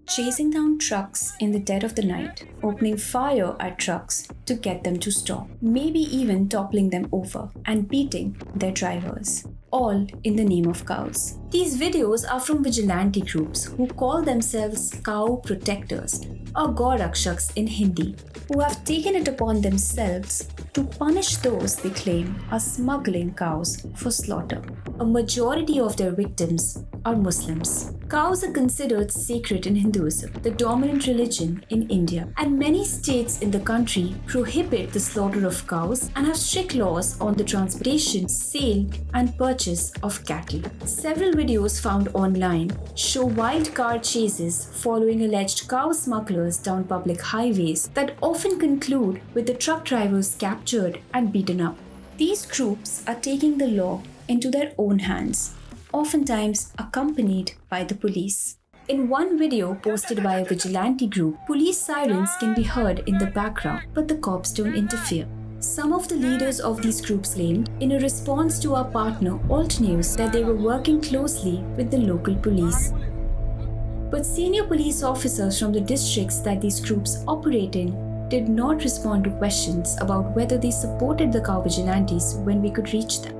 chasing down trucks in the dead of the night, opening fire at trucks to get them to stop, maybe even toppling them over and beating their drivers, all in the name of cows. These videos are from vigilante groups who call themselves cow protectors or Gau Rakshaks in Hindi, who have taken it upon themselves to punish those they claim are smuggling cows for slaughter. A majority of their victims are Muslims. Cows are considered sacred in Hinduism, the dominant religion in India, and many states in the country prohibit the slaughter of cows and have strict laws on the transportation, sale, and purchase of cattle. Several videos found online show wild car chases following alleged cow smugglers down public highways that often conclude with the truck drivers captured and beaten up. These groups are taking the law into their own hands, oftentimes accompanied by the police. In one video posted by a vigilante group, police sirens can be heard in the background, but the cops don't interfere. Some of the leaders of these groups claimed, in a response to our partner Alt News, that they were working closely with the local police. But senior police officers from the districts that these groups operate in did not respond to questions about whether they supported the Cow Vigilantes when we could reach them.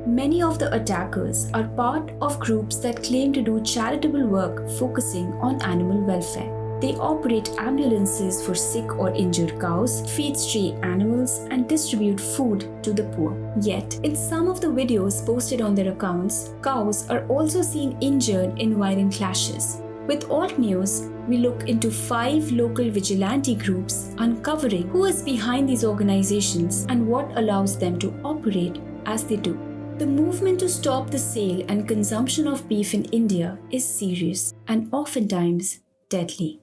Many of the attackers are part of groups that claim to do charitable work focusing on animal welfare. They operate ambulances for sick or injured cows, feed stray animals, and distribute food to the poor. Yet, in some of the videos posted on their accounts, cows are also seen injured in violent clashes. With Alt News, we look into 5 local vigilante groups, uncovering who is behind these organizations and what allows them to operate as they do. The movement to stop the sale and consumption of beef in India is serious and oftentimes deadly.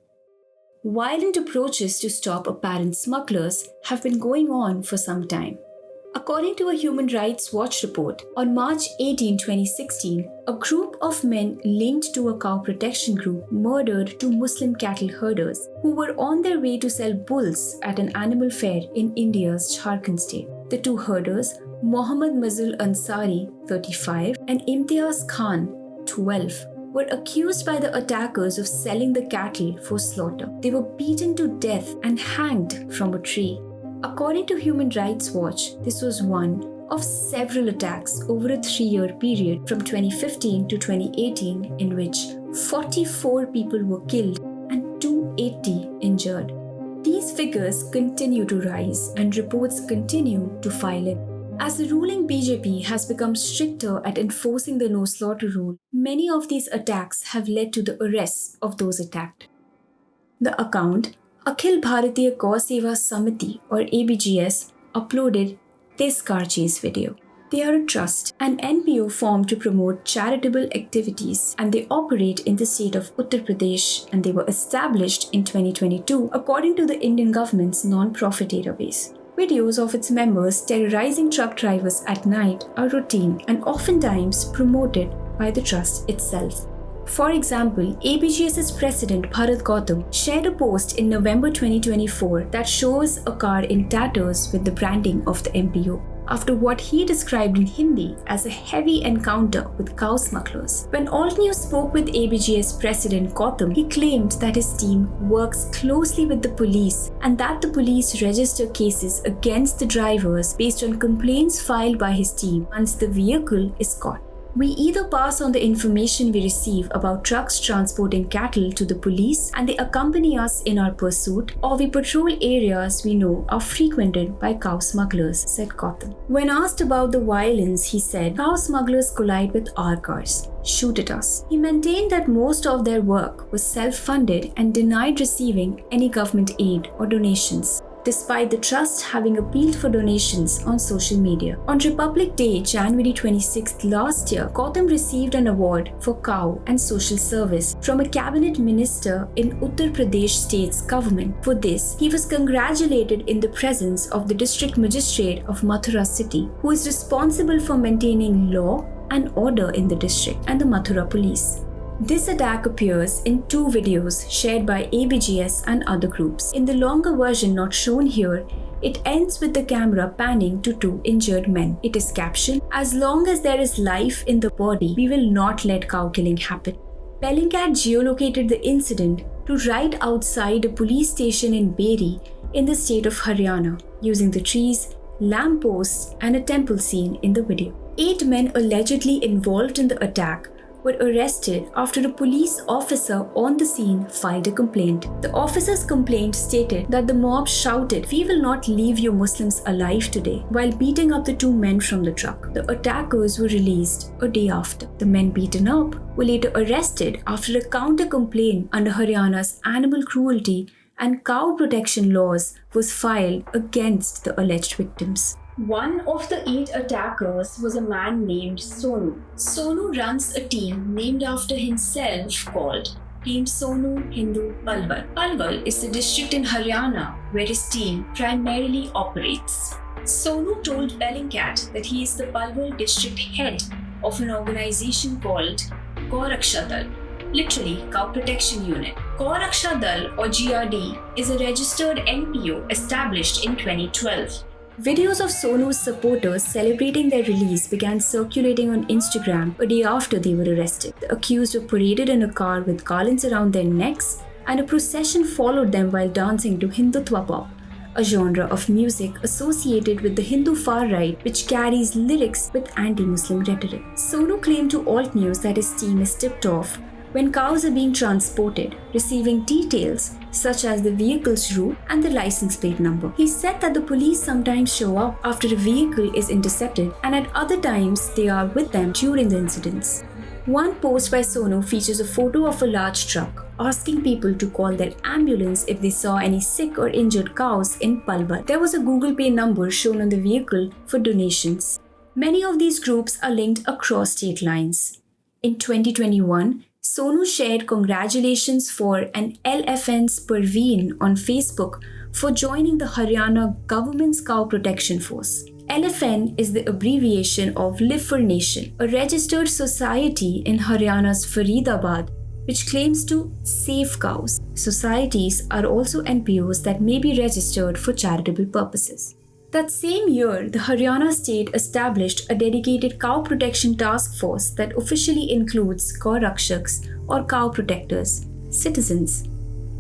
Violent approaches to stop apparent smugglers have been going on for some time. According to a Human Rights Watch report, on March 18, 2016, a group of men linked to a cow protection group murdered 2 Muslim cattle herders who were on their way to sell bulls at an animal fair in India's Jharkhand state. The 2 herders, Mohammad Mazul Ansari, 35, and Imtiaz Khan, 12, were accused by the attackers of selling the cattle for slaughter. They were beaten to death and hanged from a tree. According to Human Rights Watch, this was one of several attacks over a 3-year period from 2015 to 2018 in which 44 people were killed and 280 injured. These figures continue to rise and reports continue to file in. As the ruling BJP has become stricter at enforcing the no slaughter rule, many of these attacks have led to the arrests of those attacked. The account Akhil Bharatiya Gau Seva Samiti or ABGS uploaded this car chase video. They are a trust, an NPO formed to promote charitable activities, and they operate in the state of Uttar Pradesh, and they were established in 2022 according to the Indian government's non-profit database. Videos of its members terrorizing truck drivers at night are routine and oftentimes promoted by the trust itself. For example, ABGS's president Bharat Gautam shared a post in November 2024 that shows a car in tatters with the branding of the NPO, after what he described in Hindi as a heavy encounter with cow smugglers. When Alt News spoke with ABGS President Gautam, he claimed that his team works closely with the police and that the police register cases against the drivers based on complaints filed by his team once the vehicle is caught. We either pass on the information we receive about trucks transporting cattle to the police and they accompany us in our pursuit, or we patrol areas we know are frequented by cow smugglers, said Gautam. When asked about the violence, he said, cow smugglers collide with our cars, shoot at us. He maintained that most of their work was self-funded and denied receiving any government aid or donations, despite the trust having appealed for donations on social media. On Republic Day, January 26th last year, Gautam received an award for cow and social service from a cabinet minister in Uttar Pradesh state's government. For this, he was congratulated in the presence of the district magistrate of Mathura city, who is responsible for maintaining law and order in the district, and the Mathura police. This attack appears in 2 videos shared by ABGS and other groups. In the longer version not shown here, it ends with the camera panning to 2 injured men. It is captioned, "As long as there is life in the body, we will not let cow killing happen." Bellingcat geolocated the incident to ride outside a police station in Beri in the state of Haryana, using the trees, lampposts, and a temple scene in the video. 8 men allegedly involved in the attack were arrested after a police officer on the scene filed a complaint. The officer's complaint stated that the mob shouted, "We will not leave you Muslims alive today," while beating up the 2 men from the truck. The attackers were released a day after. The men beaten up were later arrested after a counter-complaint under Haryana's animal cruelty and cow protection laws was filed against the alleged victims. One of the 8 attackers was a man named Sonu. Sonu runs a team named after himself called Team Sonu Hindu Palwal. Palwal is the district in Haryana where his team primarily operates. Sonu told Bellingcat that he is the Palwal district head of an organization called Gau Seva Mission, literally Cow Protection Unit. Gau Seva Mission or GRD is a registered NPO established in 2012. Videos of Sonu's supporters celebrating their release began circulating on Instagram a day after they were arrested. The accused were paraded in a car with garlands around their necks, and a procession followed them while dancing to Hindutva pop, a genre of music associated with the Hindu far right which carries lyrics with anti-Muslim rhetoric. Sonu claimed to Alt News that his team is tipped off when cows are being transported, receiving details such as the vehicle's route and the license plate number. He said that the police sometimes show up after a vehicle is intercepted, and at other times they are with them during the incidents. One post by Sonu features a photo of a large truck asking people to call their ambulance if they saw any sick or injured cows in Palwal. There was a Google Pay number shown on the vehicle for donations. Many of these groups are linked across state lines. In 2021, Sonu shared congratulations for an LFN's Parveen on Facebook for joining the Haryana government's cow protection force. LFN is the abbreviation of Live for Nation, a registered society in Haryana's Faridabad which claims to save cows. Societies are also NPOs that may be registered for charitable purposes. That same year, the Haryana state established a dedicated cow protection task force that officially includes Gau Rakshaks or cow protectors, citizens.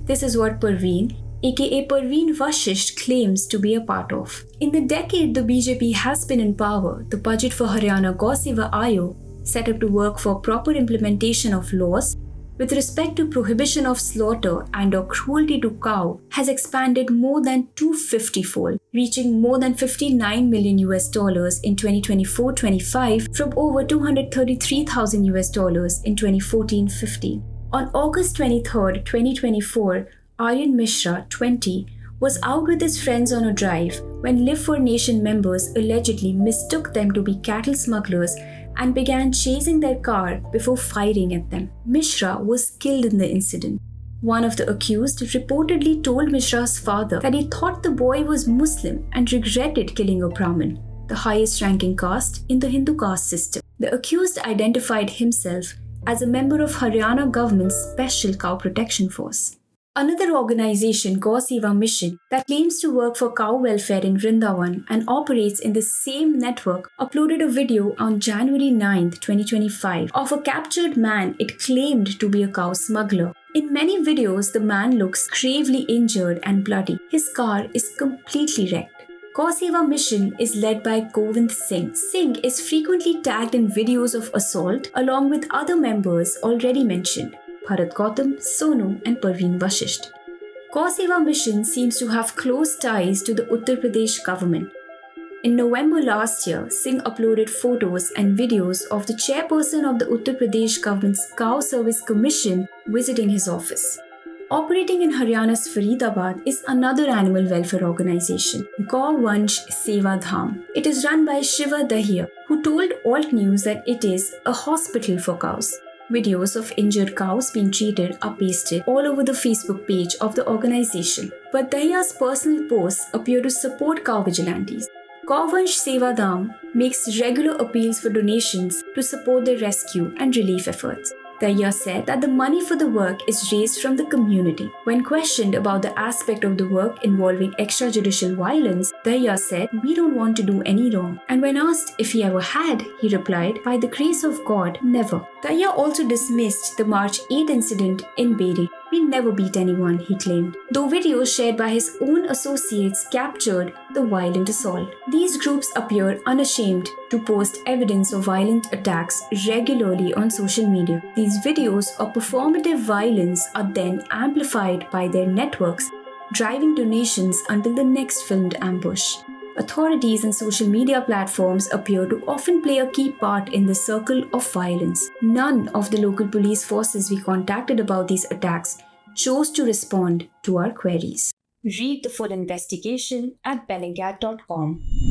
This is what Parveen, aka Parveen Vashisht, claims to be a part of. In the decade the BJP has been in power, the budget for Haryana Gau Seva Mission, set up to work for proper implementation of laws with respect to prohibition of slaughter and or cruelty to cow, has expanded more than 250-fold, reaching more than $59 million in 2024-25 from over $233,000 in 2014-15. On August 23, 2024, Aryan Mishra, 20, was out with his friends on a drive when Live for Nation members allegedly mistook them to be cattle smugglers and began chasing their car before firing at them. Mishra was killed in the incident. One of the accused reportedly told Mishra's father that he thought the boy was Muslim and regretted killing a Brahmin, the highest ranking caste in the Hindu caste system. The accused identified himself as a member of Haryana government's Special Cow Protection Force. Another organization, Gau Seva Mission, that claims to work for cow welfare in Vrindavan and operates in the same network, uploaded a video on January 9, 2025 of a captured man it claimed to be a cow smuggler. In many videos, the man looks gravely injured and bloody. His car is completely wrecked. Gau Seva Mission is led by Govind Singh. Singh is frequently tagged in videos of assault along with other members already mentioned, Bharat Gautam, Sonu and Parveen Vashisht. Gau Seva Mission seems to have close ties to the Uttar Pradesh government. In November last year, Singh uploaded photos and videos of the chairperson of the Uttar Pradesh government's Cow Service Commission visiting his office. Operating in Haryana's Faridabad is another animal welfare organization, Vansh Seva Dham. It is run by Shiva Dahiya, who told Alt News that it is a hospital for cows. Videos of injured cows being treated are pasted all over the Facebook page of the organization, but Dahiya's personal posts appear to support Cow Vigilantes. Vansh Seva Dham makes regular appeals for donations to support their rescue and relief efforts. Dahiya said that the money for the work is raised from the community. When questioned about the aspect of the work involving extrajudicial violence, Dahiya said, "We don't want to do any wrong." And when asked if he ever had, he replied, "By the grace of God, never." Dahiya also dismissed the March 8 incident in Beri. "We never beat anyone," he claimed, though videos shared by his own associates captured the violent assault. These groups appear unashamed to post evidence of violent attacks regularly on social media. These videos of performative violence are then amplified by their networks, driving donations until the next filmed ambush. Authorities and social media platforms appear to often play a key part in the circle of violence. None of the local police forces we contacted about these attacks chose to respond to our queries. Read the full investigation at Bellingcat.com.